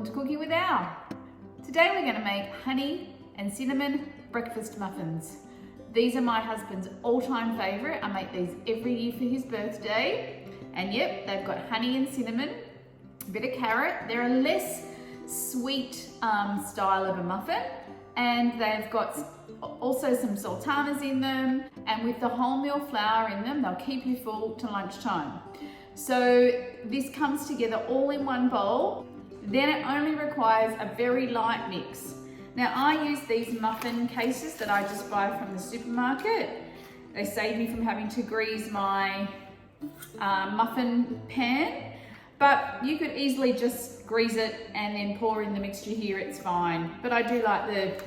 to Cooking with Al. Today we're going to make honey and cinnamon breakfast muffins. These are my husband's all-time favourite. I make these every year for his birthday. And yep, they've got honey and cinnamon, a bit of carrot. They're a less sweet style of a muffin. And they've got also some sultanas in them. And with the wholemeal flour in them, they'll keep you full to lunchtime. So this comes together all in one bowl. Then it only requires a very light mix. Now I use these muffin cases that I just buy from the supermarket. They save me from having to grease my muffin pan, but you could easily just grease it and then pour in the mixture here, it's fine. But I do like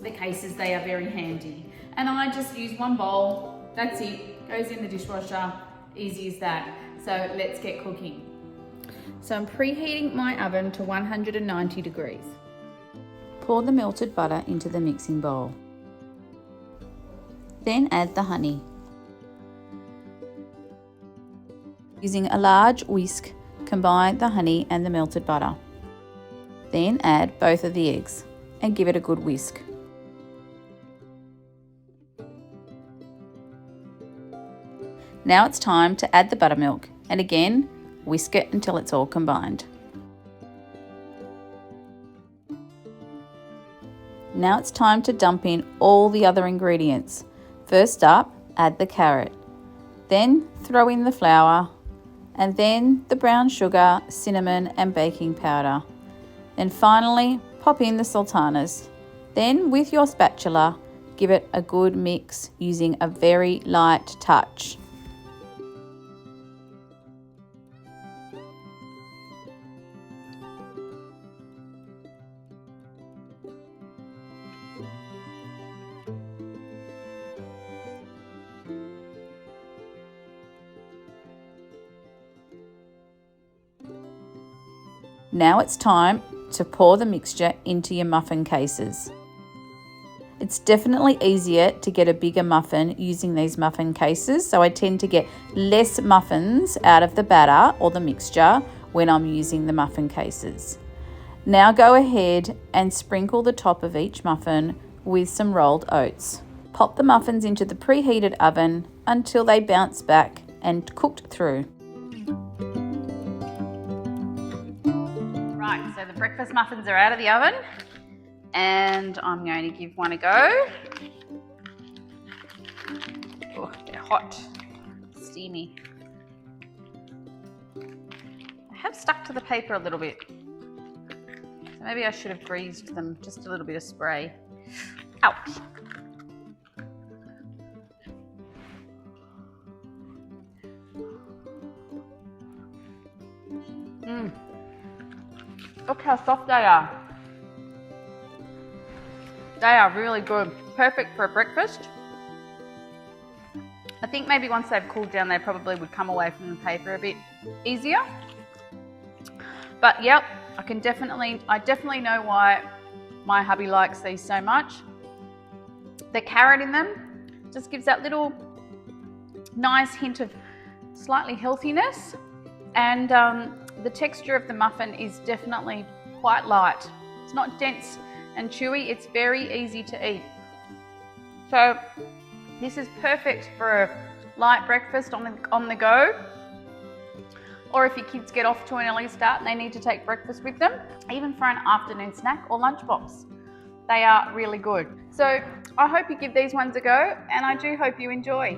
the cases, they are very handy. And I just use one bowl, that's it, goes in the dishwasher, easy as that. So let's get cooking. So I'm preheating my oven to 190 degrees. Pour the melted butter into the mixing bowl. Then add the honey. Using a large whisk, combine the honey and the melted butter. Then add both of the eggs and give it a good whisk. Now it's time to add the buttermilk and again whisk it until it's all combined. Now it's time to dump in all the other ingredients. First up, add the carrot. Then throw in the flour and then the brown sugar, cinnamon and baking powder. And finally, pop in the sultanas. Then with your spatula, give it a good mix using a very light touch. Now it's time to pour the mixture into your muffin cases. It's definitely easier to get a bigger muffin using these muffin cases, so I tend to get less muffins out of the batter or the mixture when I'm using the muffin cases. Now go ahead and sprinkle the top of each muffin with some rolled oats. Pop the muffins into the preheated oven until they bounce back and cooked through. Right, so the breakfast muffins are out of the oven and I'm going to give one a go. Oh, they're hot, steamy. I have stuck to the paper a little bit. So maybe I should have greased them, just a little bit of spray. Ouch. Look how soft they are. They are really good. Perfect for a breakfast. I think maybe once they've cooled down, they probably would come away from the paper a bit easier. But yep, I definitely know why my hubby likes these so much. The carrot in them just gives that little nice hint of slightly healthiness. And the texture of the muffin is definitely quite light. It's not dense and chewy, it's very easy to eat. So this is perfect for a light breakfast on the go. Or if your kids get off to an early start and they need to take breakfast with them, even for an afternoon snack or lunchbox. They are really good. So I hope you give these ones a go and I do hope you enjoy.